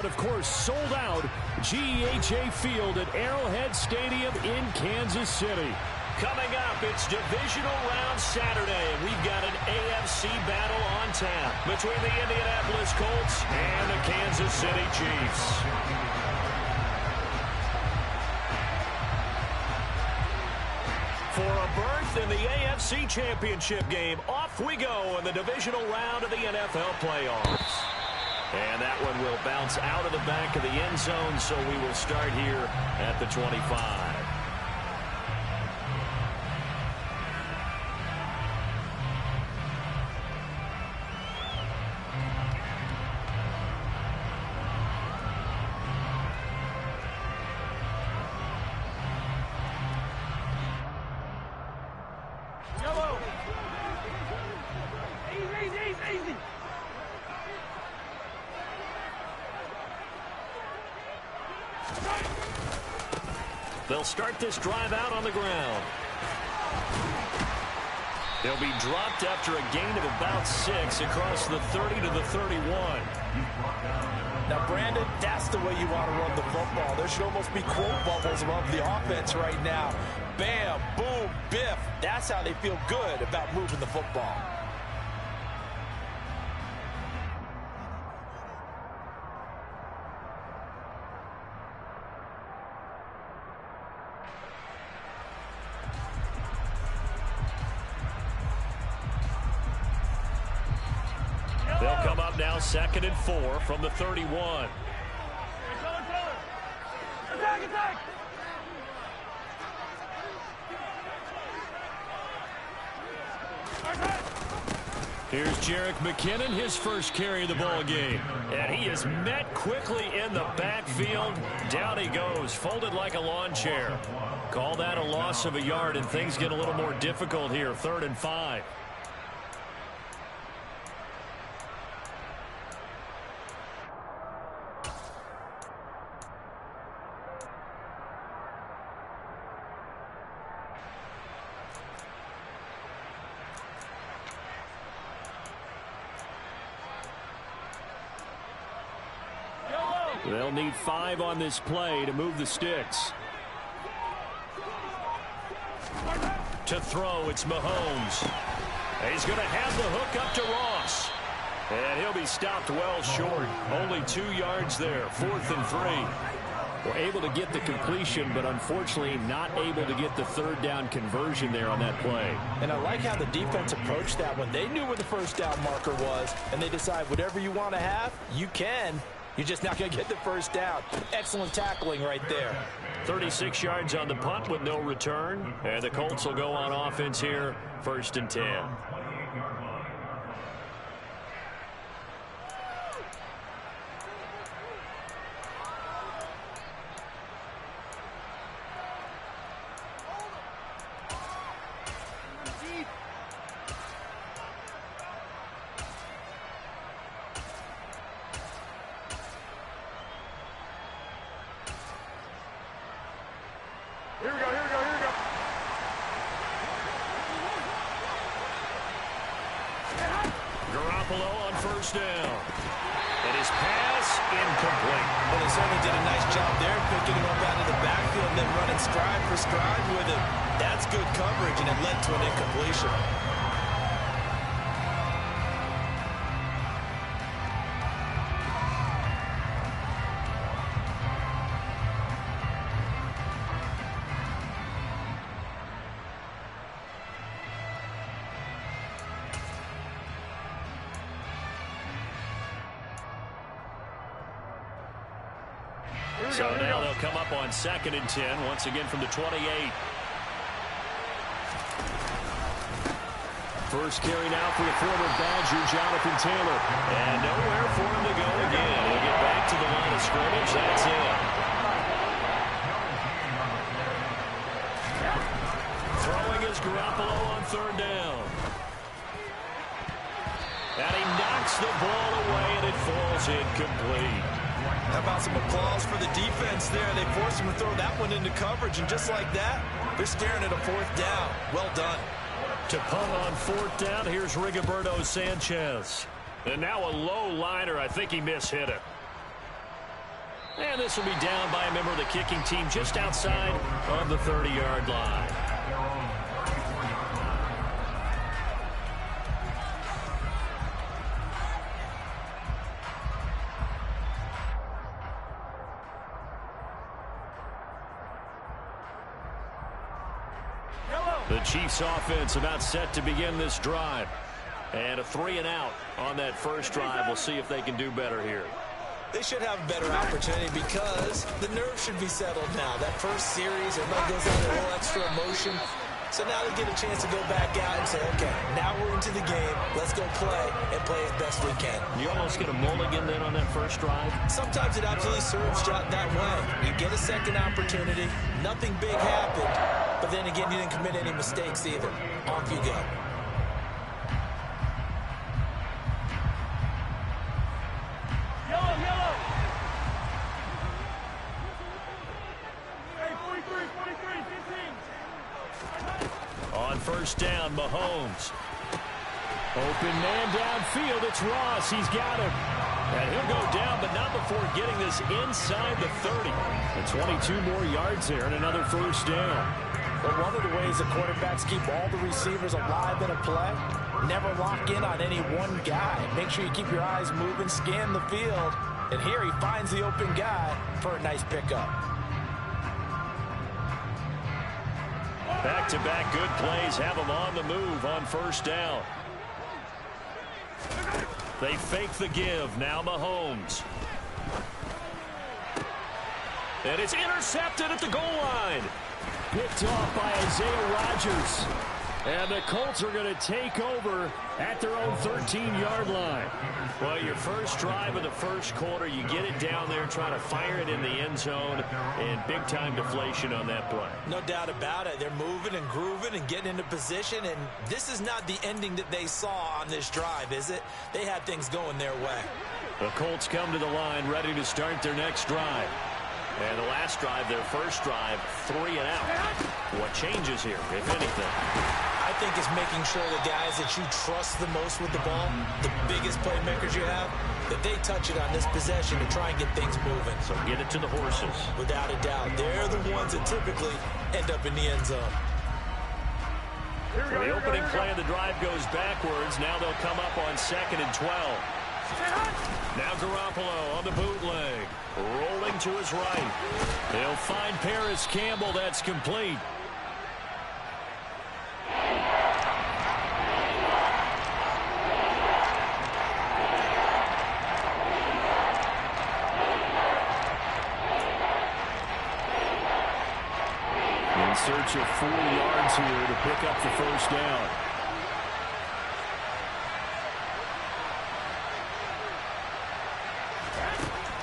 Of course, sold out GEHA Field at Arrowhead Stadium in Kansas City. Coming up, it's Divisional Round Saturday, and we've got an AFC battle on tap between the Indianapolis Colts and the Kansas City Chiefs. For a berth in the AFC Championship game, off we go in the divisional round of the NFL playoffs. And that one will bounce out of the back of the end zone, so we will start here at the 25. They'll start this drive out on the ground. They'll be dropped after a gain of about 6 across the 30 to the 31. Now, Brandon, that's the way you want to run the football. There should almost be quote bubbles above the offense right now. Bam, boom, biff. That's how they feel good about moving the football. They'll come up now 2nd and 4 from the 31. Attack! Here's Jerick McKinnon, his first carry of the ball game. And he is met quickly in the backfield. Down he goes, folded like a lawn chair. Call that a loss of a yard, and things get a little more difficult here, 3rd and 5. They'll need 5 on this play to move the sticks. To throw, it's Mahomes. He's going to have the hook up to Ross. And he'll be stopped well short. Only 2 yards there, 4th and 3. We're able to get the completion, but unfortunately not able to get the 3rd down conversion there on that play. And I like how the defense approached that one. They knew where the 1st down marker was, and they decide whatever you want to have, you can. You're just not going to get the 1st down. Excellent tackling right there. 36 yards on the punt with no return. And the Colts will go on offense here, 1st and 10. Here we go. Garoppolo on 1st down. And his pass incomplete. Well, they certainly did a nice job there, picking him up out of the backfield and then running stride for stride with him. That's good coverage, and it led to an incompletion. So now they'll come up on 2nd and 10, once again from the 28. First carry now for the former Badger, Jonathan Taylor. And nowhere for him to go again. He'll get back to the line of scrimmage. That's it. Throwing is Garoppolo on 3rd down. And he knocks the ball away, and it falls incomplete. How about some applause for the defense there? They forced him to throw that one into coverage, and just like that, they're staring at a 4th down. Well done. To punt on 4th down, here's Rigoberto Sanchez. And now a low liner. I think he mishit it. And this will be down by a member of the kicking team just outside of the 30-yard line. The Chiefs offense about set to begin this drive. And a 3-and-out on that first drive. We'll see if they can do better here. They should have a better opportunity because the nerves should be settled now. That first series, everybody goes out a little extra emotion. So now they get a chance to go back out and say, okay, now we're into the game. Let's go play and play as best we can. You almost get a mulligan then on that first drive? Sometimes it absolutely serves that way. You get a second opportunity. Nothing big happened. But then again, you didn't commit any mistakes either. Off you go. Yellow. Hey, 43, 15. On first down, Mahomes. Open man downfield. It's Ross. He's got him. And he'll go down, but not before getting this inside the 30. And 22 more yards there and another first down. But one of the ways the quarterbacks keep all the receivers alive in a play, never lock in on any one guy. Make sure you keep your eyes moving, scan the field. And here he finds the open guy for a nice pickup. Back-to-back good plays have them on the move on first down. They fake the give. Now Mahomes. And it's intercepted at the goal line. Picked off by Isaiah Rodgers. And the Colts are going to take over at their own 13-yard line. Well, your first drive of the first quarter, you get it down there, trying to fire it in the end zone, and big-time deflation on that play. No doubt about it. They're moving and grooving and getting into position, and this is not the ending that they saw on this drive, is it? They had things going their way. The Colts come to the line, ready to start their next drive. And the last drive, their first drive, 3-and-out. What changes here, if anything? I think it's making sure the guys that you trust the most with the ball, the biggest playmakers you have, that they touch it on this possession to try and get things moving. So get it to the horses. Without a doubt. They're the ones that typically end up in the end zone. The opening play of the drive goes backwards. Now they'll come up on 2nd and 12. Now Garoppolo on the bootleg. Rolling to his right. He'll find Paris Campbell. That's complete. In search of 4 yards here to pick up the first down.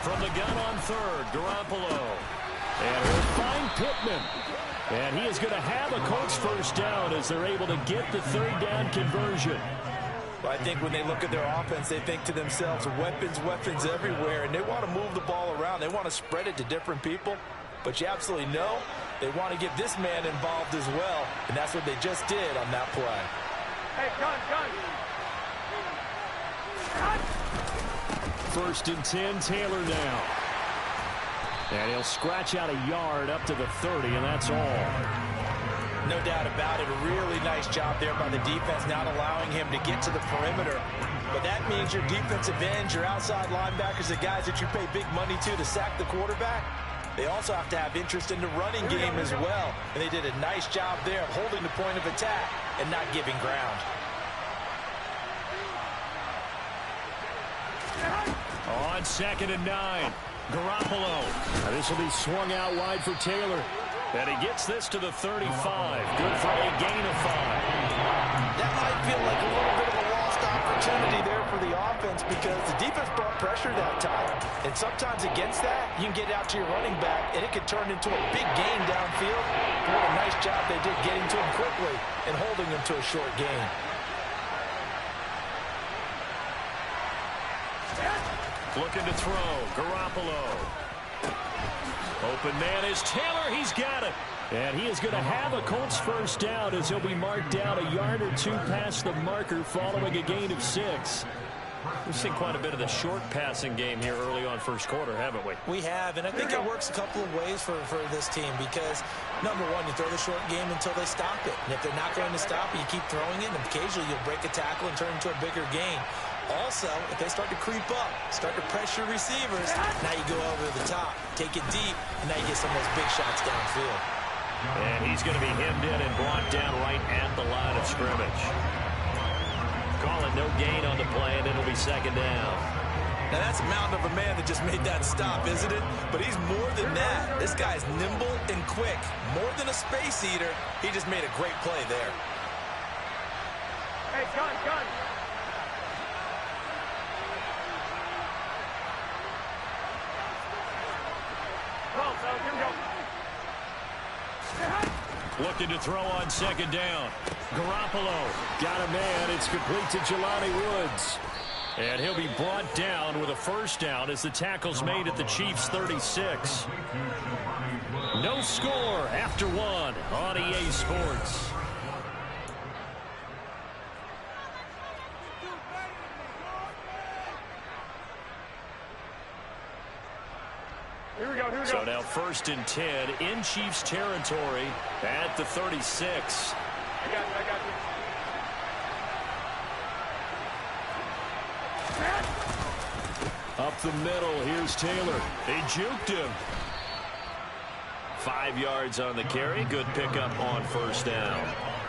From the gun on third, Garoppolo. And he'll find Pittman. And he is going to have a Colts first down as they're able to get the third down conversion. Well, I think when they look at their offense, they think to themselves, weapons everywhere, and they want to move the ball around. They want to spread it to different people. But you absolutely know they want to get this man involved as well, and that's what they just did on that play. Hey, gun. First and 10, Taylor now. And he'll scratch out a yard up to the 30, and that's all. No doubt about it. A really nice job there by the defense, not allowing him to get to the perimeter. But that means your defensive ends, your outside linebackers, the guys that you pay big money to sack the quarterback, they also have to have interest in the running game as well. And they did a nice job there of holding the point of attack and not giving ground. On 2nd and 9, Garoppolo. Now this will be swung out wide for Taylor. And he gets this to the 35. Good for a gain of 5. That might feel like a little bit of a lost opportunity there for the offense because the defense brought pressure that time. And sometimes against that, you can get out to your running back, and it could turn into a big gain downfield. What a nice job they did getting to him quickly and holding him to a short gain. Looking to throw, Garoppolo. Open man is Taylor. He's got it. And he is going to have a Colts first down as he'll be marked down a yard or two past the marker following a gain of 6. We've seen quite a bit of the short passing game here early on first quarter, haven't we? We have, and I think it works a couple of ways for this team because, number one, you throw the short game until they stop it. And if they're not going to stop it, you keep throwing it, and occasionally you'll break a tackle and turn into a bigger gain. Also, if they start to creep up, start to pressure receivers, now you go over the top, take it deep, and now you get some of those big shots downfield. And he's going to be hemmed in and brought down right at the line of scrimmage. Call it no gain on the play, and it'll be second down. Now, that's a mountain of a man that just made that stop, isn't it? But he's more than that. This guy's nimble and quick. More than a space eater, he just made a great play there. Hey, gun. Well, so here we go. Looking to throw on second down. Garoppolo got a man. It's complete to Jelani Woods. And he'll be brought down with a first down as the tackle's made at the Chiefs' 36. No score after one on EA Sports. Here we go. So now first and 10 in Chiefs territory at the 36. I got you. Up the middle, here's Taylor. They juked him. 5 yards on the carry. Good pickup on first down.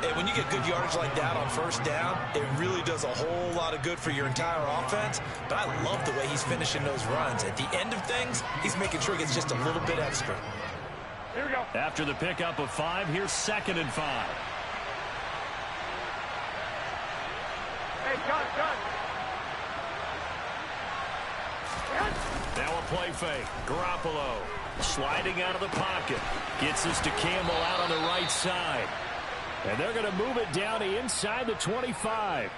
And when you get good yardage like that on first down, it really does a whole lot of good for your entire offense. But I love the way he's finishing those runs. At the end of things, he's making sure he gets just a little bit extra. Here we go. After the pickup of 5, here's second and 5. Hey, gun. Now a play fake. Garoppolo sliding out of the pocket. Gets this to Campbell out on the right side. And they're going to move it down to inside the 25.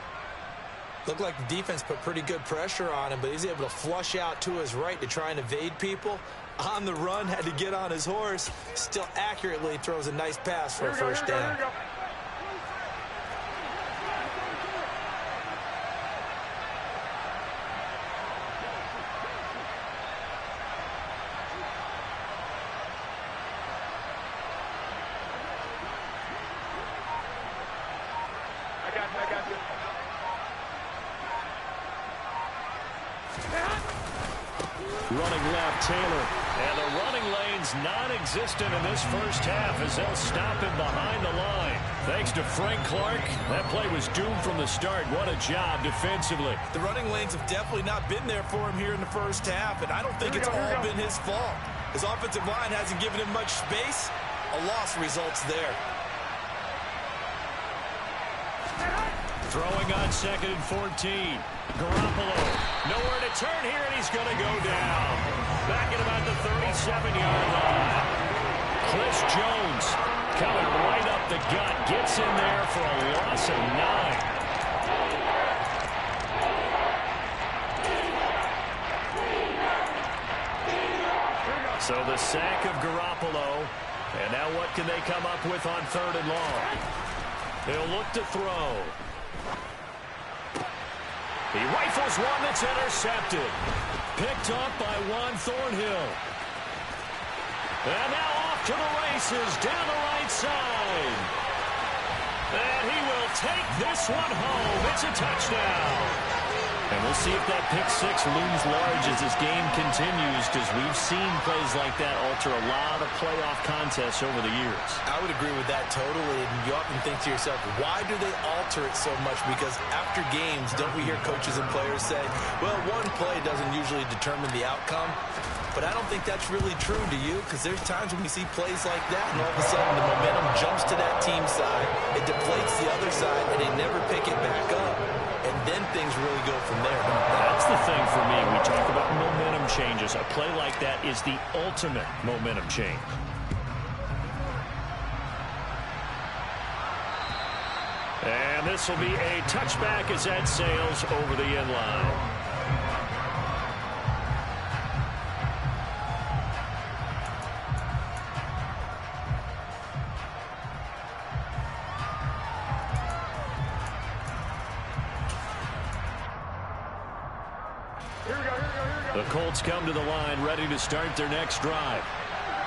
Looked like the defense put pretty good pressure on him, but he's able to flush out to his right to try and evade people. On the run, had to get on his horse. Still accurately throws a nice pass for a first down. Here we go. I got you. Running left, Taylor. And the running lane's non-existent in this first half as they'll stop him behind the line. Thanks to Frank Clark, that play was doomed from the start. What a job defensively. The running lanes have definitely not been there for him here in the first half, and I don't think it's all been his fault. His offensive line hasn't given him much space. A loss results there. Throwing on second and 14. Garoppolo, nowhere to turn here, and he's going to go down. Back at about the 37-yard line. Chris Jones coming right up the gut. Gets in there for a loss of 9. So the sack of Garoppolo. And now what can they come up with on third and long? They'll look to throw. He rifles one that's intercepted. Picked up by Juan Thornhill. And now off to the races down the right side. And he will take this one home. It's a touchdown. And we'll see if that pick six looms large as this game continues, because we've seen plays like that alter a lot of playoff contests over the years. I would agree with that totally. And you often think to yourself, why do they alter it so much? Because after games, don't we hear coaches and players say, well, one play doesn't usually determine the outcome? But I don't think that's really true, do you? Because there's times when we see plays like that, and all of a sudden the momentum jumps to that team side. It deflates the other side, and they never pick it back up. And then things really go from there. That's the thing for me. We talk about momentum changes. A play like that is the ultimate momentum change. And this will be a touchback as that sails over the end line. The Colts come to the line ready to start their next drive.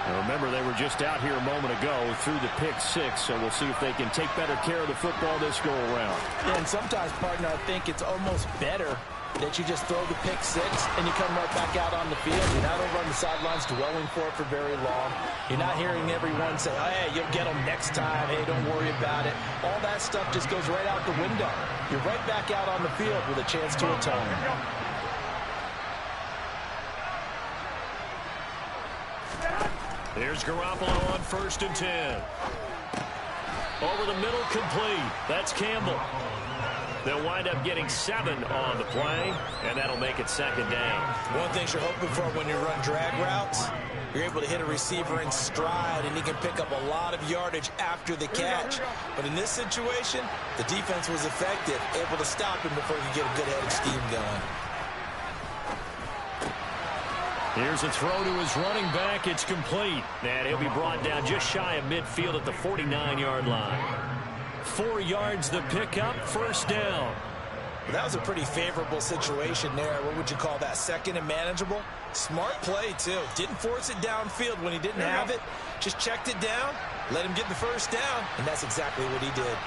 And remember, they were just out here a moment ago through the pick six, so we'll see if they can take better care of the football this go-around. Yeah, and sometimes, partner, I think it's almost better that you just throw the pick six and you come right back out on the field. You're not over on the sidelines dwelling for it for very long. You're not hearing everyone say, oh, hey, you'll get them next time. Hey, don't worry about it. All that stuff just goes right out the window. You're right back out on the field with a chance to atone. Here's Garoppolo on 1st and 10. Over the middle, complete. That's Campbell. They'll wind up getting 7 on the play, and that'll make it 2nd down. One thing you're hoping for when you run drag routes, you're able to hit a receiver in stride, and he can pick up a lot of yardage after the catch. But in this situation, the defense was effective, able to stop him before he could get a good head of steam going. Here's a throw to his running back. It's complete. And he'll be brought down just shy of midfield at the 49-yard line. 4 yards the pickup, 1st down. Well, that was a pretty favorable situation there. What would you call that? 2nd and manageable? Smart play, too. Didn't force it downfield when he didn't have it. Just checked it down, let him get the 1st down, and that's exactly what he did.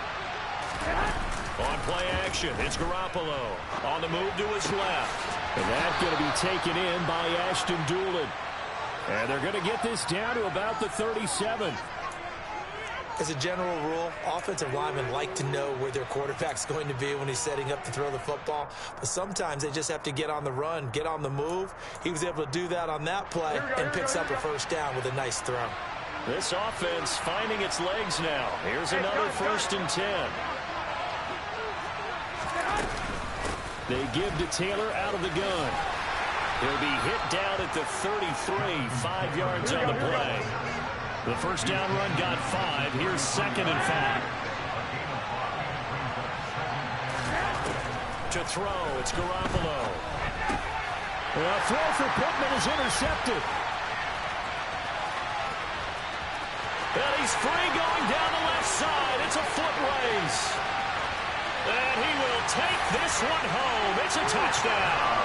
On play action, it's Garoppolo. On the move to his left. And that's going to be taken in by Ashton Doolin. And they're going to get this down to about the 37. As a general rule, offensive linemen like to know where their quarterback's going to be when he's setting up to throw the football. But sometimes they just have to get on the run, get on the move. He was able to do that on that play and picks up a 1st down with a nice throw. This offense finding its legs now. Here's another 1st and 10. They give to Taylor out of the gun. He'll be hit down at the 33, 5 yards on the play. The 1st down run got 5. Here's 2nd and 5. To throw, it's Garoppolo. A throw for Pittman is intercepted. And he's free going down the left side. It's a foot race. And he will take this one home. It's a touchdown.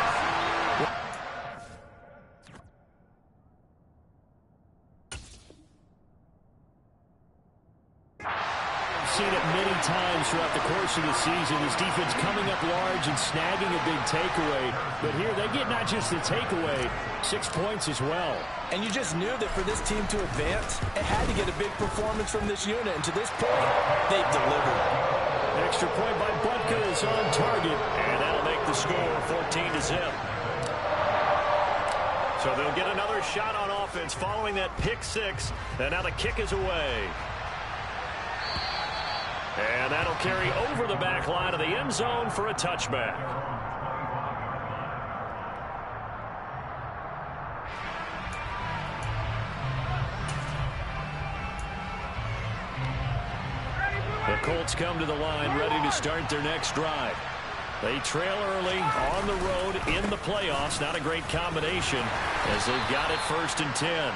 Seen it many times throughout the course of the season. This defense coming up large and snagging a big takeaway. But here they get not just the takeaway, 6 points as well. And you just knew that for this team to advance, it had to get a big performance from this unit. And to this point, they've delivered. Extra point by Butker is on target, and that'll make the score 14-0. So they'll get another shot on offense following that pick six, and now the kick is away. And that'll carry over the back line of the end zone for a touchback. The Colts come to the line ready to start their next drive. They trail early on the road in the playoffs. Not a great combination as they've got it 1st and 10.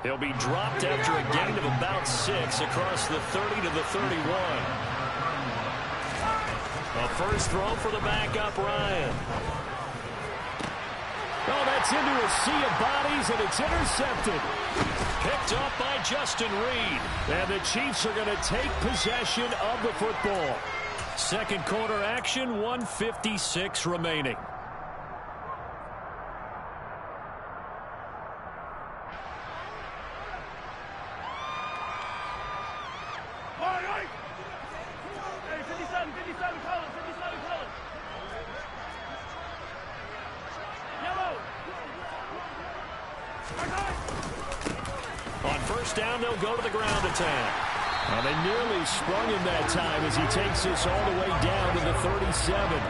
He'll be dropped after a gain of about 6 across the 30 to the 31. A first throw for the backup, Ryan. Oh, that's into a sea of bodies, and it's intercepted. Picked up by Justin Reed. And the Chiefs are going to take possession of the football. Second quarter action, 1:56 remaining. On first down, they'll go to the ground attack. And they nearly sprung him that time as he takes this all the way down to the 37.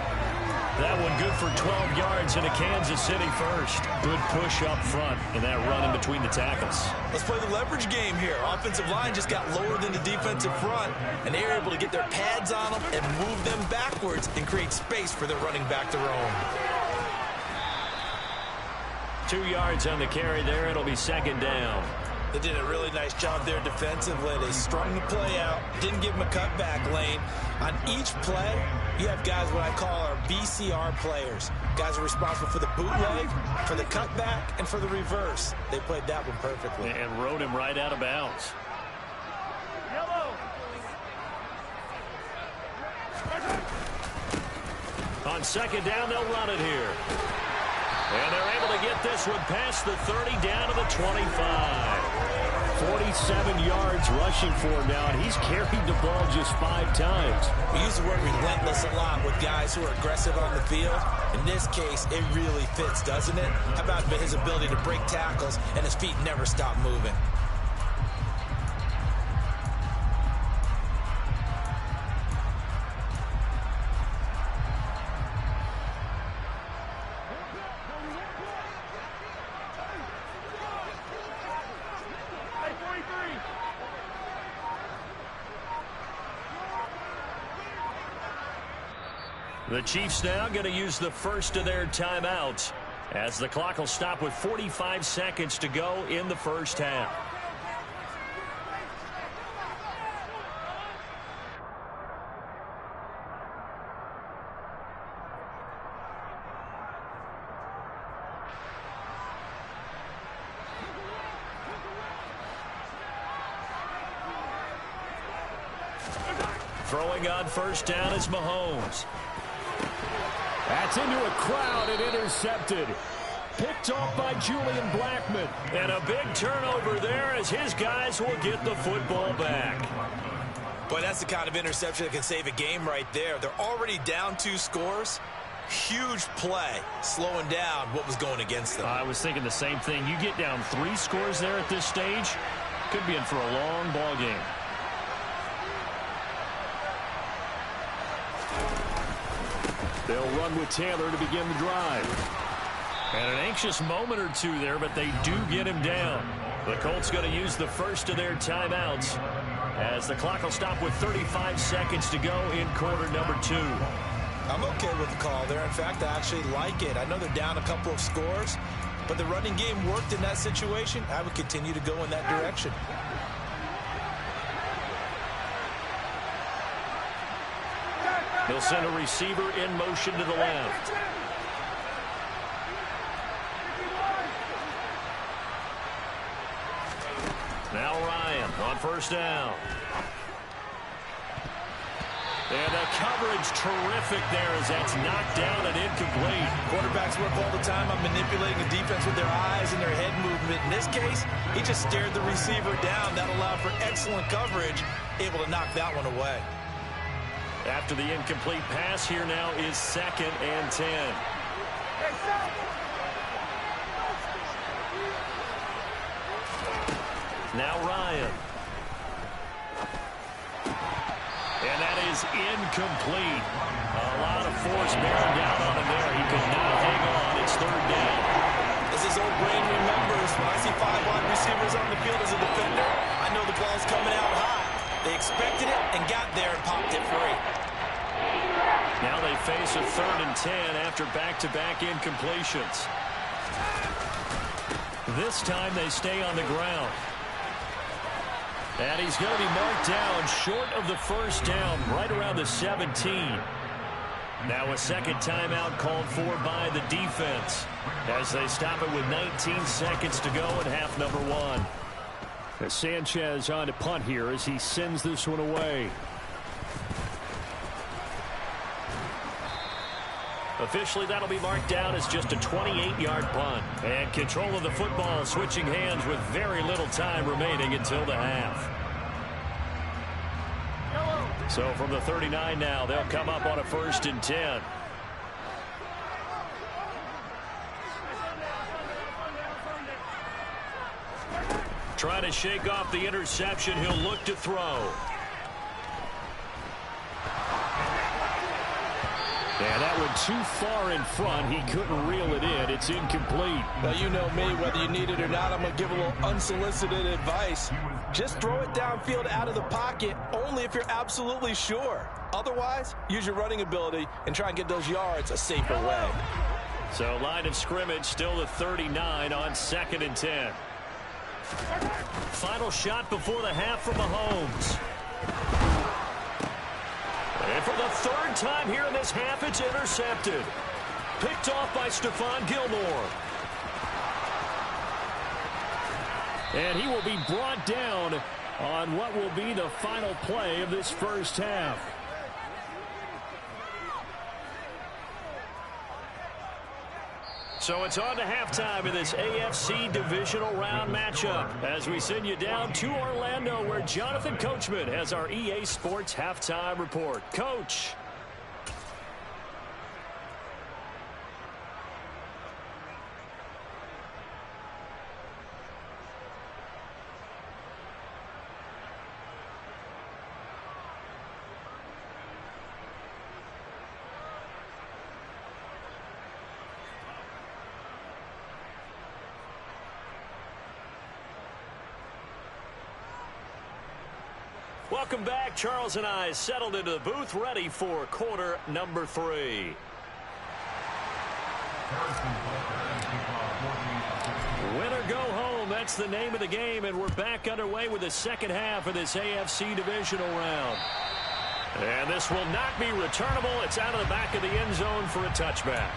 That one good for 12 yards into Kansas City first. Good push up front and that run in between the tackles. Let's play the leverage game here. Offensive line just got lower than the defensive front, and they were able to get their pads on them and move them backwards and create space for their running back to roam. 2 yards on the carry there. It'll be second down. They did a really nice job there defensively. They strung the play out, didn't give him a cutback lane. On each play, you have guys what I call our BCR players. Guys are responsible for the bootleg, for the cutback, and for the reverse. They played that one perfectly. And rode him right out of bounds. Yellow. On second down, they'll run it here. And they're able to get this one past the 30 down to the 25. 47 yards rushing for him now, and he's carried the ball just 5 times. We use the word relentless a lot with guys who are aggressive on the field. In this case, it really fits, doesn't it? How about his ability to break tackles and his feet never stop moving? The Chiefs now going to use the first of their timeouts as the clock will stop with 45 seconds to go in the first half. Throwing on first down is Mahomes. That's into a crowd and intercepted. Picked off by Julian Blackmon. And a big turnover there as his guys will get the football back. Boy, that's the kind of interception that can save a game right there. They're already down 2 scores. Huge play, slowing down what was going against them. I was thinking the same thing. You get down 3 scores there at this stage, could be in for a long ball game. They'll run with Taylor to begin the drive. And an anxious moment or two there, but they do get him down. The Colts going to use the first of their timeouts as the clock will stop with 35 seconds to go in quarter number 2. I'm okay with the call there. In fact, I actually like it. I know they're down a couple of scores, but the running game worked in that situation. I would continue to go in that direction. He'll send a receiver in motion to the left. Now Ryan on first down. And the coverage terrific there as that's knocked down and incomplete. Quarterbacks work all the time on manipulating the defense with their eyes and their head movement. In this case, he just stared the receiver down. That allowed for excellent coverage, able to knock that one away. After the incomplete pass, here now is 2nd and 10. Now Ryan. And that is incomplete. A lot of force bearing down on him there. He could not hang on. It's 3rd down. As his old brain remembers, when I see 5 wide receivers on the field as a defender, I know the ball's coming out high. They expected it and got there and popped it free. Now they face a 3rd and 10 after back-to-back incompletions. This time they stay on the ground. And he's going to be marked down short of the first down, right around the 17. Now a second timeout called for by the defense as they stop it with 19 seconds to go in half number 1. As Sanchez on to punt here as he sends this one away. Officially, that'll be marked down as just a 28-yard punt. And control of the football switching hands with very little time remaining until the half. So from the 39 now, they'll come up on a 1st and 10. Trying to shake off the interception. He'll look to throw. Yeah, that went too far in front. He couldn't reel it in. It's incomplete. Well, you know me. Whether you need it or not, I'm going to give a little unsolicited advice. Just throw it downfield out of the pocket only if you're absolutely sure. Otherwise, use your running ability and try and get those yards a safer way. So line of scrimmage still the 39 on 2nd and 10. Final shot before the half from Mahomes. And for the third time here in this half, it's intercepted. Picked off by Stephon Gilmore. And he will be brought down on what will be the final play of this first half. So it's on to halftime in this AFC divisional round matchup as we send you down to Orlando where Jonathan Coachman has our EA Sports halftime report. Coach. Welcome back. Charles and I settled into the booth, ready for quarter number 3. Win or go home, that's the name of the game, and we're back underway with the second half of this AFC divisional round. And this will not be returnable. It's out of the back of the end zone for a touchback.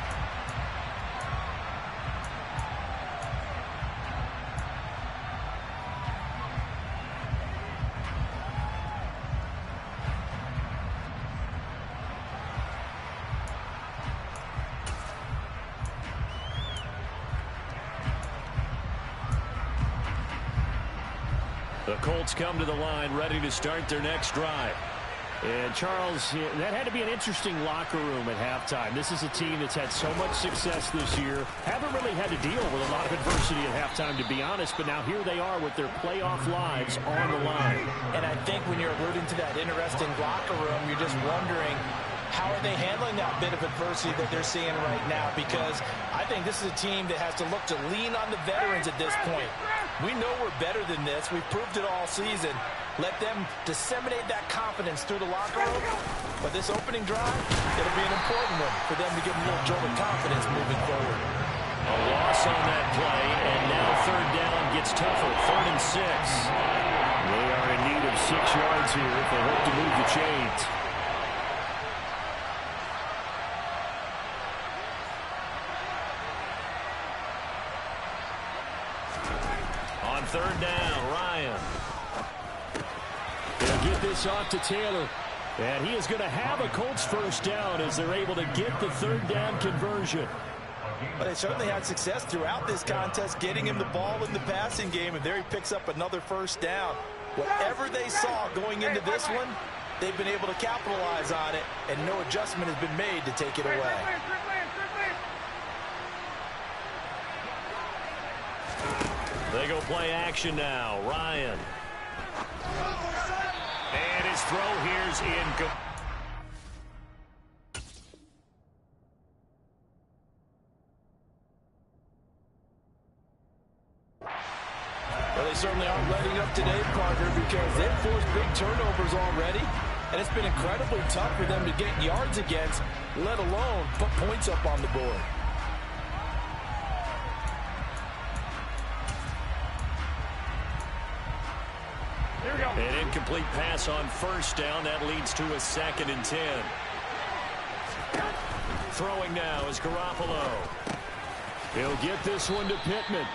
The Colts come to the line, ready to start their next drive. And, Charles, that had to be an interesting locker room at halftime. This is a team that's had so much success this year. Haven't really had to deal with a lot of adversity at halftime, to be honest. But now here they are with their playoff lives on the line. And I think when you're alluding to that interesting locker room, you're just wondering, how are they handling that bit of adversity that they're seeing right now? Because I think this is a team that has to look to lean on the veterans at this point. We know we're better than this. We've proved it all season. Let them disseminate that confidence through the locker room. But this opening drive, it'll be an important one for them to get a little jolt of confidence moving forward. A loss on that play, and now third down gets tougher. 3rd and 6. They are in need of 6 yards here if they hope to move the chains. On 3rd down, Ryan. They'll get this off to Taylor. And he is going to have a Colts first down as they're able to get the 3rd down conversion. But they certainly had success throughout this contest, getting him the ball in the passing game, and there he picks up another first down. Whatever they saw going into this one, they've been able to capitalize on it, and no adjustment has been made to take it away. They go play action now. Ryan. And his throw here's in. Well, they certainly aren't letting up today, partner, because they've forced big turnovers already, and it's been incredibly tough for them to get yards against, let alone put points up on the board. An incomplete pass on first down. That leads to a 2nd and 10. Throwing now is Garoppolo. He'll get this one to Pittman.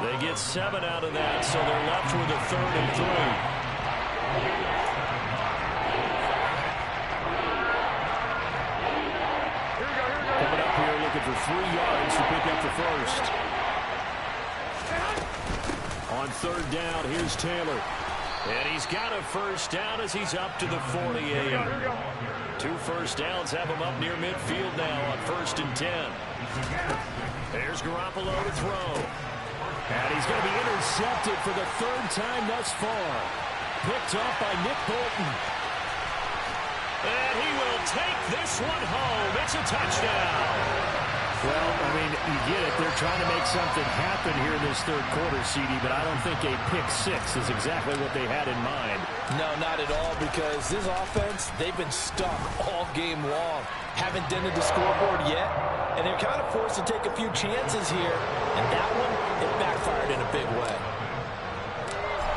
They get 7 out of that, so they're left with a 3rd and 3. Coming up here looking for 3 yards to pick up the first. On 3rd down, here's Taylor. And he's got a first down as he's up to the 48. 2 first downs have him up near midfield now on 1st and 10. There's Garoppolo to throw. And he's going to be intercepted for the 3rd time thus far. Picked off by Nick Bolton. And he will take this one home. It's a touchdown. Well, I mean, you get it. They're trying to make something happen here in this 3rd quarter, CD, but I don't think a pick 6 is exactly what they had in mind. No, not at all, because this offense, they've been stuck all game long. Haven't dented the scoreboard yet, and they're kind of forced to take a few chances here, and that one, it backfired in a big way.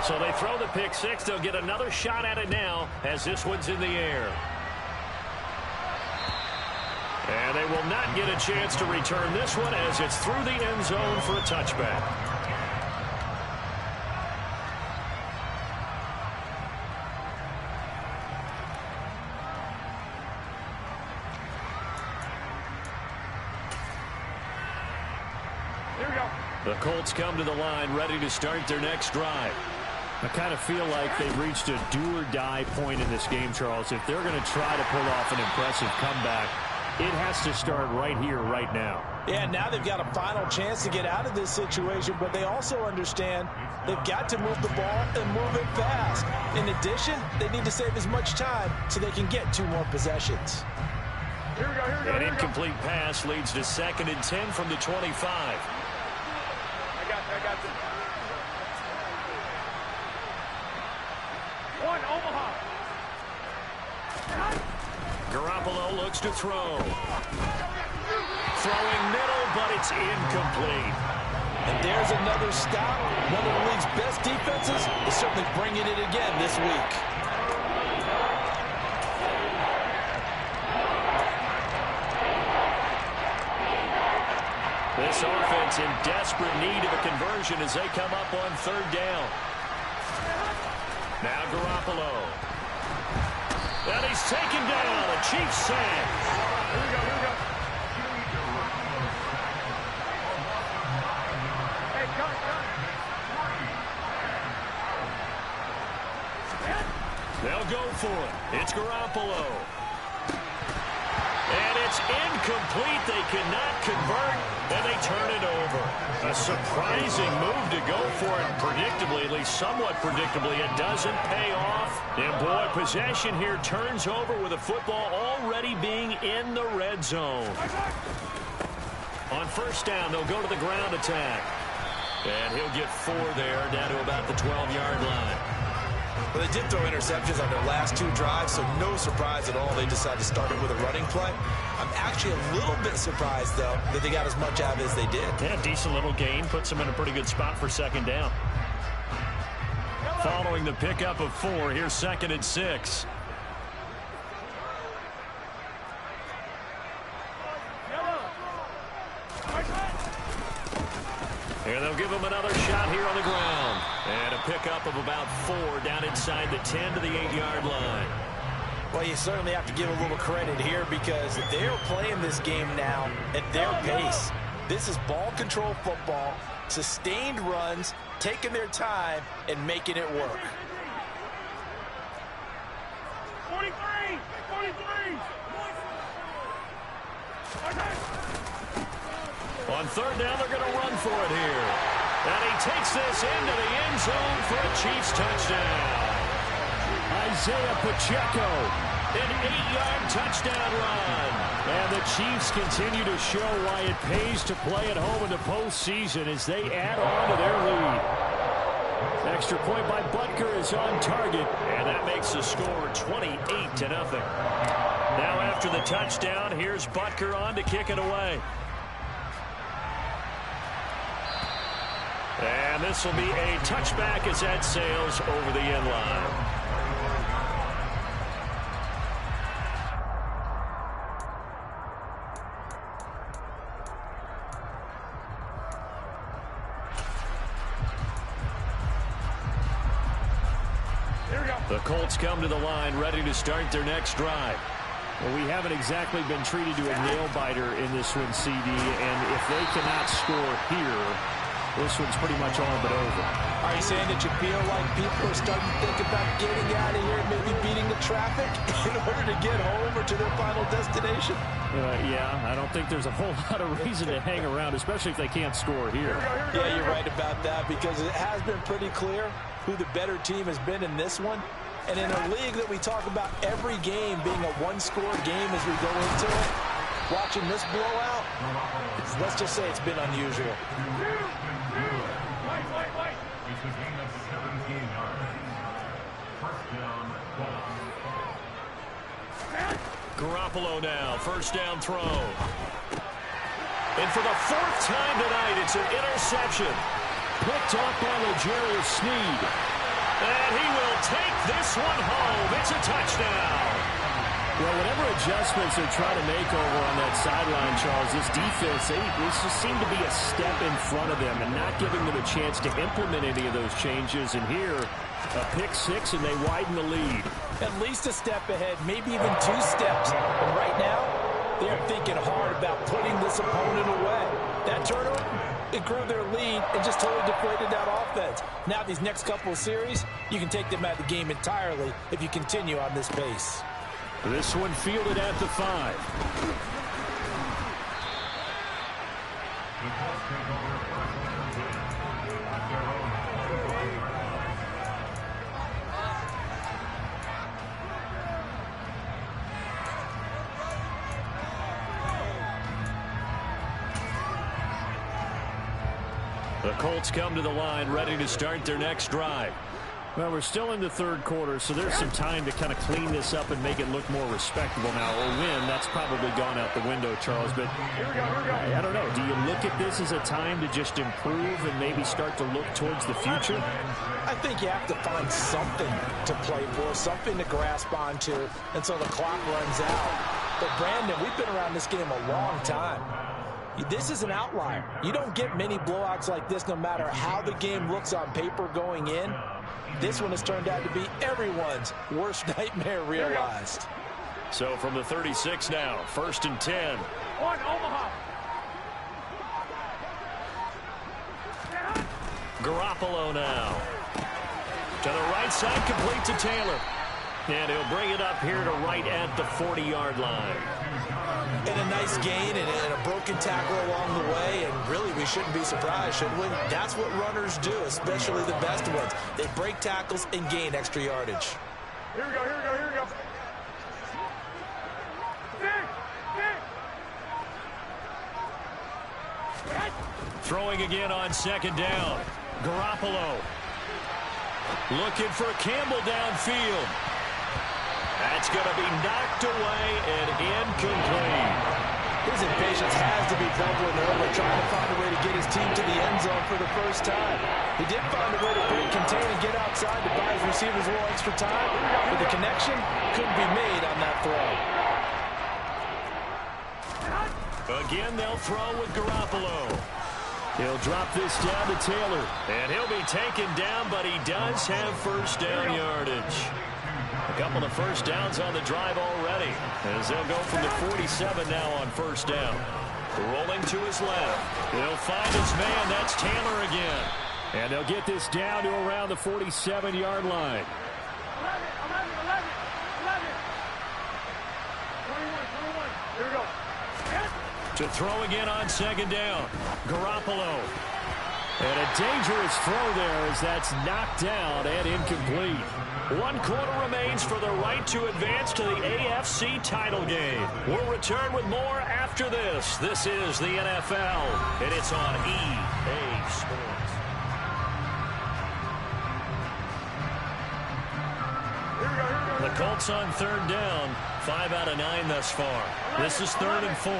So they throw the pick six. They'll get another shot at it now as this one's in the air. And they will not get a chance to return this one as it's through the end zone for a touchback. Here we go. The Colts come to the line ready to start their next drive. I kind of feel like they've reached a do-or-die point in this game, Charles. If they're going to try to pull off an impressive comeback, it has to start right here, right now. Yeah, now they've got a final chance to get out of this situation, but they also understand they've got to move the ball and move it fast. In addition, they need to save as much time so they can get 2 more possessions. Here we go, here we go, An here we go. incomplete pass leads to 2nd and 10 from the 25. I got this. One, Omaha. Garoppolo looks to throw. Throwing middle, but it's incomplete. And there's another stop. One of the league's best defenses is certainly bringing it again this week. This offense in desperate need of a conversion as they come up on 3rd down. Now Garoppolo. And he's taken down. A Chiefs sack. Here we go, here we go. Hey, cut. They'll go for it. It's Garoppolo. And it's incomplete. They cannot convert, and they turn it over. A surprising move to go for it. Predictably, at least somewhat predictably, it doesn't pay off. And boy, possession here turns over with the football already being in the red zone. On 1st down, they'll go to the ground attack. And he'll get 4 there, down to about the 12-yard line. Well, they did throw interceptions on their last 2 drives, so no surprise at all they decided to start it with a running play. I'm actually a little bit surprised, though, that they got as much out of it as they did. Yeah, decent little gain. Puts them in a pretty good spot for 2nd down. Following the pickup of 4, here's 2nd and 6. And they'll give him another shot here on the ground. And a pickup of about 4 down inside the 10 to the 8-yard line. Well, you certainly have to give a little credit here because they're playing this game now at their pace. This is ball control football, sustained runs, taking their time, and making it work. 43! On 3rd down, they're going to run for it here. And he takes this into the end zone for a Chiefs touchdown. Isaiah Pacheco. An 8-yard touchdown run. And the Chiefs continue to show why it pays to play at home in the postseason as they add on to their lead. Extra point by Butker is on target. And that makes the score 28-0. Now after the touchdown, here's Butker on to kick it away. And this will be a touchback as that sails over the end line. Here we go. The Colts come to the line ready to start their next drive. Well, we haven't exactly been treated to a nail-biter in this one, CD, and if they cannot score here, this one's pretty much all but over. Are you saying that you feel like people are starting to think about getting out of here and maybe beating the traffic in order to get home or to their final destination? Yeah, I don't think there's a whole lot of reason to hang around, especially if they can't score here. Yeah, you're right about that because it has been pretty clear who the better team has been in this one. And in a league that we talk about every game being a one-score game as we go into it, watching this blowout, let's just say it's been unusual. Garoppolo now, 1st down throw. And for the 4th time tonight, it's an interception. Picked off by L'Jarius Sneed. And he will take this one home. It's a touchdown. Well, whatever adjustments they're trying to make over on that sideline, Charles, this defense, they just seem to be a step in front of them and not giving them a chance to implement any of those changes. And here, a pick-6, and they widen the lead. At least a step ahead, maybe even 2 steps. And right now, they're thinking hard about putting this opponent away. That turnover, it grew their lead and just totally deflated that offense. Now these next couple of series, you can take them out of the game entirely if you continue on this pace. This one fielded at the 5. The Colts come to the line, ready to start their next drive. Well, we're still in the third quarter, so there's some time to kind of clean this up and make it look more respectable now. A win, that's probably gone out the window, Charles. But I don't know. Do you look at this as a time to just improve and maybe start to look towards the future? I think you have to find something to play for, something to grasp onto until the clock runs out. But, Brandon, we've been around this game a long time. This is an outlier. You don't get many blowouts like this no matter how the game looks on paper going in. This one has turned out to be everyone's worst nightmare realized. So from the 36 now, 1st and 10. On Omaha. Garoppolo now. To the right side, complete to Taylor. And he'll bring it up here to right at the 40-yard line. And a nice gain and a broken tackle along the way, and really we shouldn't be surprised, should we? That's what runners do, especially the best ones. They break tackles and gain extra yardage. Here we go, here we go, here we go. Throwing again on 2nd down. Garoppolo looking for Campbell downfield. That's going to be knocked away and incomplete. His impatience has to be bubbling over, trying to find a way to get his team to the end zone for the first time. He did find a way to break, contain, and get outside to buy his receivers a little extra time, but the connection couldn't be made on that throw. Again, they'll throw with Garoppolo. He'll drop this down to Taylor. And he'll be taken down, but he does have first down yardage. A couple of first downs on the drive already, as they'll go from the 47 now on 1st down. Rolling to his left. He'll find his man. That's Taylor again. And they'll get this down to around the 47-yard line. 11. 21. Here we go. To throw again on 2nd down. Garoppolo. And a dangerous throw there as that's knocked down and incomplete. 1 quarter remains for the right to advance to the AFC title game. We'll return with more after this. This is the NFL, and it's on EA Sports. The Colts on 3rd down. 5 out of 9 thus far. This is 3rd and 4.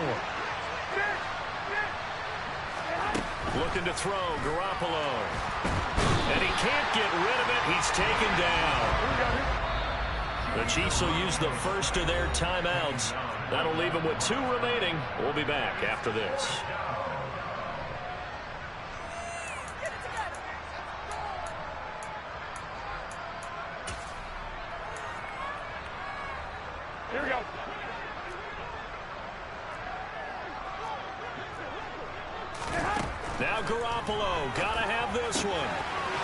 Looking to throw, Garoppolo. And he can't get rid of it. He's taken down. The Chiefs will use the first of their timeouts. That'll leave them with 2 remaining. We'll be back after this. Here we go. Now Garoppolo, gotta have this one.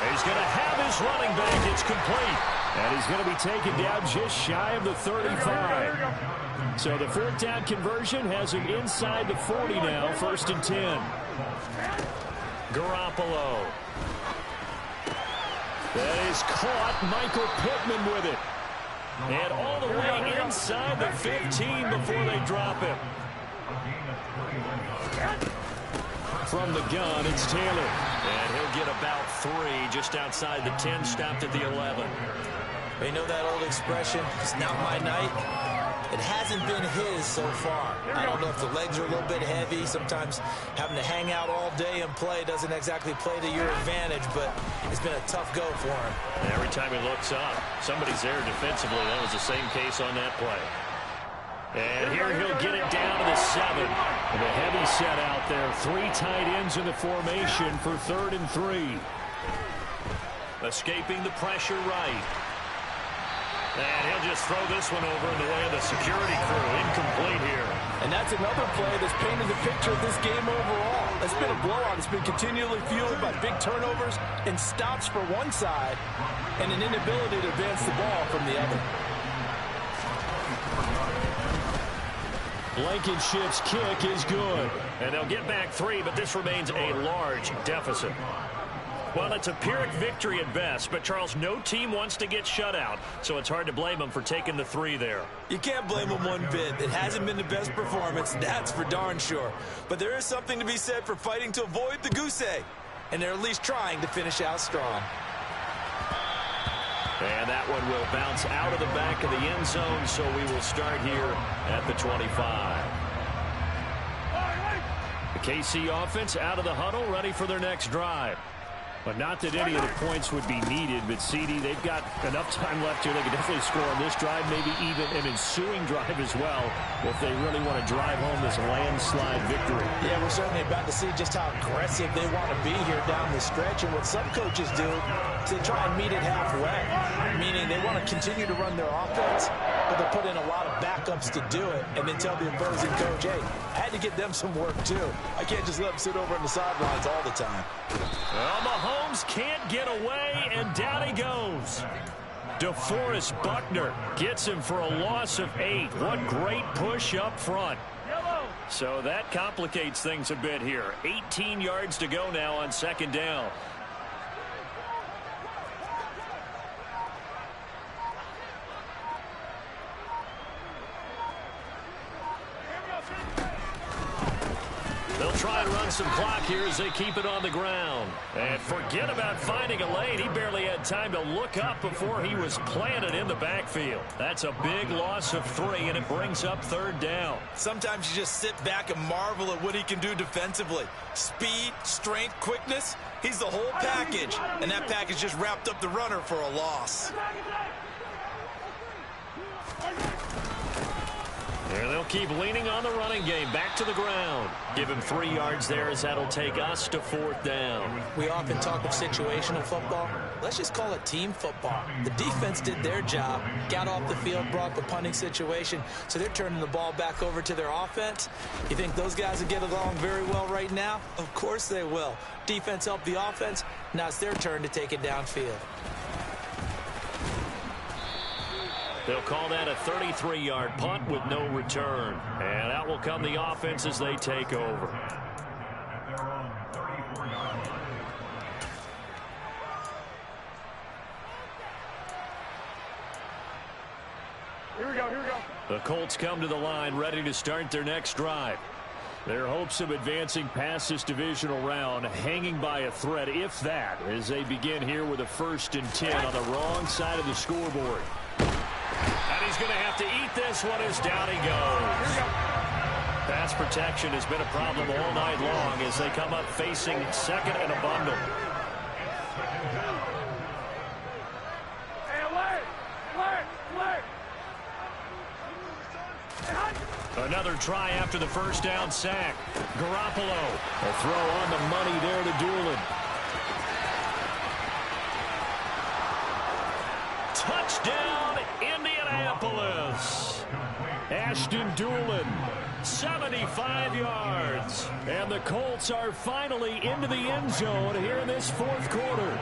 He's gonna have his running back. It's complete. And he's going to be taken down just shy of the 35. So the 4th down conversion has him inside the 40 now, 1st and 10. Garoppolo. That is caught. Michael Pittman with it. And all the way inside the 15 before they drop him. From the gun, it's Taylor. And he'll get about 3 just outside the 10, stopped at the 11. They know that old expression, it's not my night. It hasn't been his so far. I don't know if the legs are a little bit heavy. Sometimes having to hang out all day and play doesn't exactly play to your advantage, but it's been a tough go for him. And every time he looks up, somebody's there defensively. That was the same case on that play. And here he'll get it down to the 7. And a heavy set out there. 3 tight ends in the formation for 3rd and 3. Escaping the pressure right. And he'll just throw this one over in the way of the security crew. Incomplete here. And that's another play that's painted the picture of this game overall. It's been a blowout. It's been continually fueled by big turnovers and stops for one side and an inability to advance the ball from the other. Blankenship's kick is good. And they'll get back 3, but this remains a large deficit. Well, it's a Pyrrhic victory at best, but, Charles, no team wants to get shut out, so it's hard to blame them for taking the 3 there. You can't blame them one bit. It hasn't been the best performance, that's for darn sure. But there is something to be said for fighting to avoid the goose egg, and they're at least trying to finish out strong. And that one will bounce out of the back of the end zone, so we will start here at the 25. The KC offense out of the huddle, ready for their next drive. But not that any of the points would be needed, but CD, they've got enough time left here. They can definitely score on this drive, maybe even an ensuing drive as well, if they really want to drive home this landslide victory. Yeah, we're certainly about to see just how aggressive they want to be here down the stretch. And what some coaches do is they try and meet it halfway, meaning they want to continue to run their offense, but they put in a lot of backups to do it, and then tell the opposing coach, hey, I had to get them some work too. I can't just let them sit over on the sidelines all the time. Well, Mahomes can't get away, and down he goes. DeForest Buckner gets him for a loss of 8. What great push up front. So that complicates things a bit here. 18 yards to go now on 2nd down. They'll try and run some clock here as they keep it on the ground. And forget about finding a lane. He barely had time to look up before he was planted in the backfield. That's a big loss of 3, and it brings up 3rd down. Sometimes you just sit back and marvel at what he can do defensively. Speed, strength, quickness. He's the whole package. And that package just wrapped up the runner for a loss. There they'll keep leaning on the running game. Back to the ground. Give him 3 yards there as that'll take us to 4th down. We often talk of situational football. Let's just call it team football. The defense did their job, got off the field, brought the punting situation, so they're turning the ball back over to their offense. You think those guys will get along very well right now? Of course they will. Defense helped the offense. Now it's their turn to take it downfield. They'll call that a 33-yard punt with no return. And out will come the offense as they take over. Here we go, here we go. The Colts come to the line, ready to start their next drive. Their hopes of advancing past this divisional round hanging by a thread, if that, as they begin here with a 1st and 10 on the wrong side of the scoreboard. And he's going to have to eat this one as down he goes. Pass protection has been a problem all night long as they come up facing 2nd and a bundle. Another try after the 1st down sack. Garoppolo. A throw on the money there to Doolin. Touchdown, Indianapolis. Ashton Doolin, 75 yards. And the Colts are finally into the end zone here in this 4th quarter.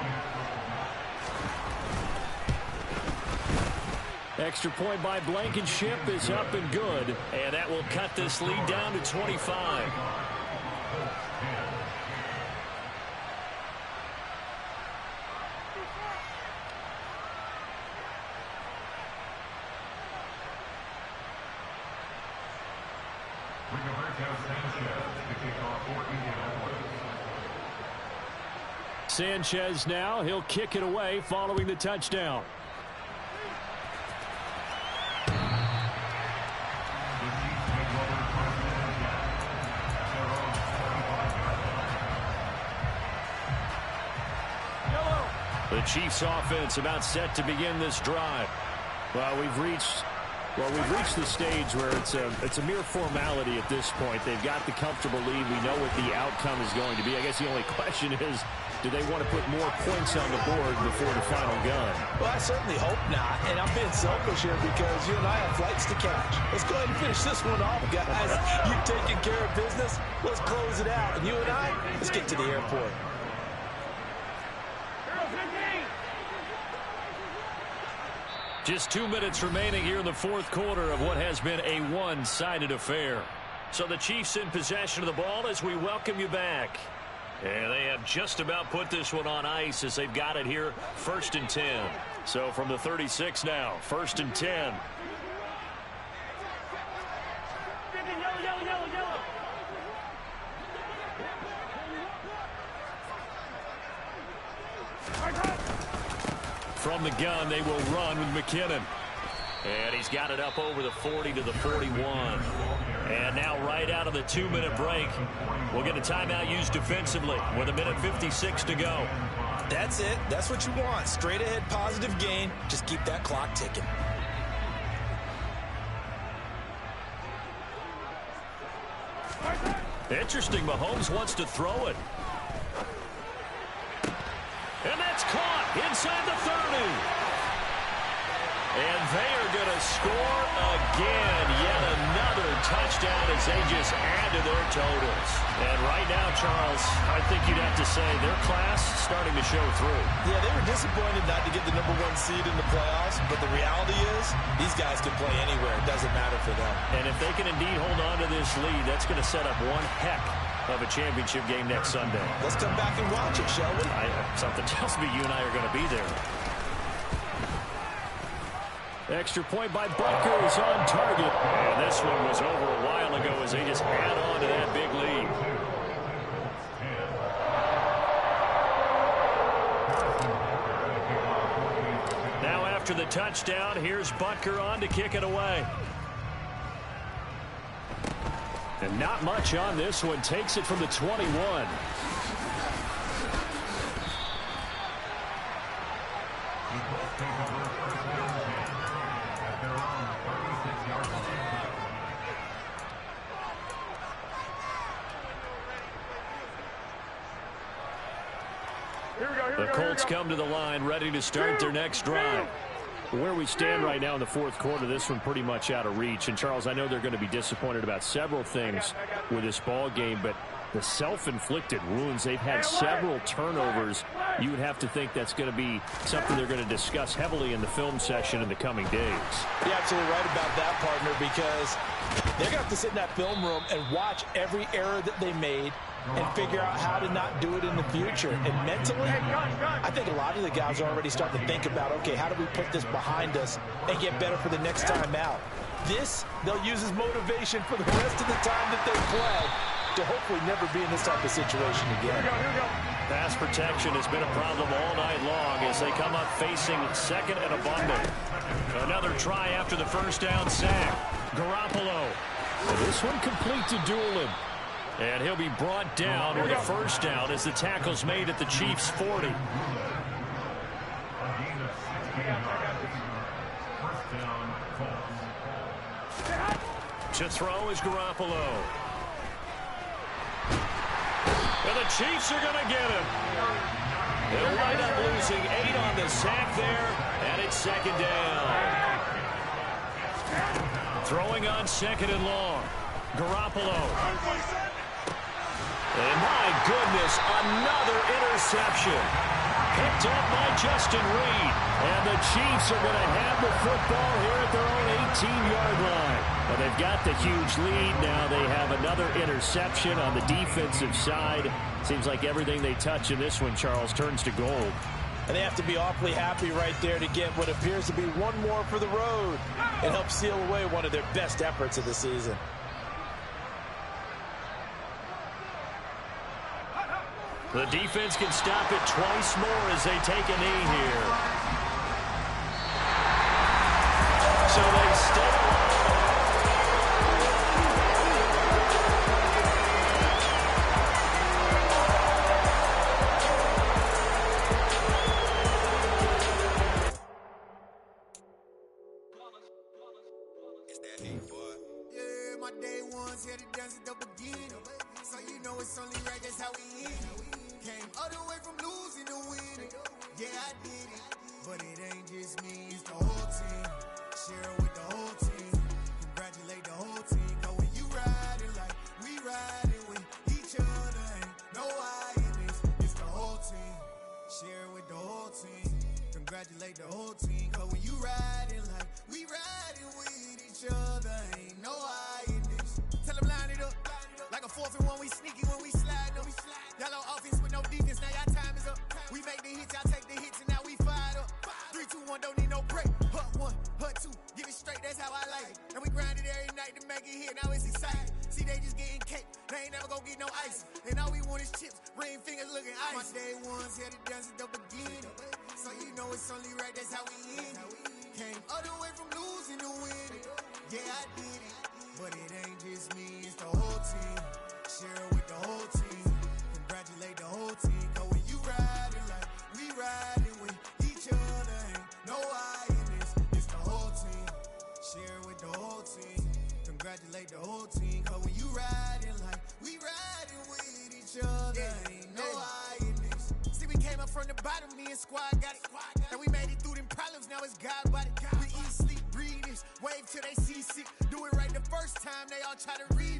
Extra point by Blankenship is up and good. And that will cut this lead down to 25. Sanchez now, he'll kick it away following the touchdown. The Chiefs offense about set to begin this drive. Well, we've reached the stage where it's a mere formality at this point. They've got the comfortable lead. We know what the outcome is going to be. I guess the only question is, do they want to put more points on the board before the final gun? Well, I certainly hope not. And I'm being selfish here because you and I have flights to catch. Let's go ahead and finish this one off, guys. You've taken care of business. Let's close it out. And you and I, let's get to the airport. Just 2 minutes remaining here in the fourth quarter of what has been a one-sided affair. So the Chiefs in possession of the ball as we welcome you back. And they have just about put this one on ice as they've got it here, 1st and 10. So from the 36 now, 1st and 10. From the gun, they will run with McKinnon. And he's got it up over the 40 to the 41. And now right out of the 2-minute break, we'll get a timeout used defensively with 1:56 to go. That's it. That's what you want. Straight ahead positive gain. Just keep that clock ticking. Interesting. Mahomes wants to throw it. And that's caught inside the 30. And they are going to score again. Yet another touchdown as they just add to their totals. And right now, Charles, I think you'd have to say their class starting to show through. Yeah, they were disappointed not to get the #1 seed in the playoffs. But the reality is these guys can play anywhere. It doesn't matter for them. And if they can indeed hold on to this lead, that's going to set up one heck of a championship game next Sunday. Let's come back and watch it, shall we? Something tells me you and I are going to be there. Extra point by Butker is on target. And this one was over a while ago as they just add on to that big lead. Now after the touchdown, here's Butker on to kick it away. And not much on this one. Takes it from the 21. The Colts come to the line, ready to start their next drive. Where we stand right now in the fourth quarter, this one pretty much out of reach. And, Charles, I know they're going to be disappointed about several things with this ball game, but the self-inflicted wounds, they've had several turnovers. You would have to think that's going to be something they're going to discuss heavily in the film session in the coming days. You're absolutely right about that, partner, because they're going to have to sit in that film room and watch every error that they made and figure out how to not do it in the future. And mentally, I think a lot of the guys are already starting to think about, okay, how do we put this behind us and get better for the next time out? This, they'll use as motivation for the rest of the time that they play to hopefully never be in this type of situation again. Pass protection has been a problem all night long as they come up facing 2nd and abundant. Another try after the first down sack. Garoppolo. This one complete to Doolin. And he'll be brought down with a first down as the tackle's made at the Chiefs' 40. To throw is Garoppolo. And the Chiefs are going to get him. They'll wind up losing 8 on the sack there, and it's 2nd down. Throwing on 2nd and long. Garoppolo. And my goodness, another interception. Picked up by Justin Reed. And the Chiefs are going to have the football here at their own 18-yard line. Well, they've got the huge lead. Now they have another interception on the defensive side. Seems like everything they touch in this one, Charles, turns to gold. And they have to be awfully happy right there to get what appears to be one more for the road and help seal away one of their best efforts of the season. The defense can stop it twice more as they take a knee here. So they stay alive. ones here to dance at the beginning. So you know it's only right, that's how we end it. Came all the way from losing to winning. Yeah, I did it, but it ain't just me, it's the whole team. Share it with the whole team. Congratulate the whole team. Cause when you riding like we riding with each other, ain't no I in this, it's the whole team. Share it with the whole team. Congratulate the whole team. Cause when you riding like we riding with each other, ain't no I in this. Tell them line it up. Like a 4th and 1, we sneaky when we slide up. Y'all on offense with no defense, now y'all time is up. We make the hits, y'all take the hits, and now we fired up. 3, 2, 1, don't need no break. Hut 1, hut 2, give it straight, that's how I like it. And we grind it every night to make it hit, now it's exciting. See, they just getting cake, they ain't never gonna get no ice. And all we want is chips, ring fingers looking ice. My day ones here to dance at the beginning. So you know it's only right, that's how we end it. Came all the way from losing to winning. Yeah, I did it, but it ain't just me, it's the whole team. Share it with the whole team. Congratulate the whole team. Cause when you riding like we riding with each other, ain't no I in this, it's the whole team. Share it with the whole team. Congratulate the whole team. Cause when you riding like we riding with each other, ain't no I in this. See, we came up from the bottom, me and squad got it. And we made it through them problems, now it's God body. We eat, sleep, breathe this. Wave till they see sick. Do it right the first time, they all try to read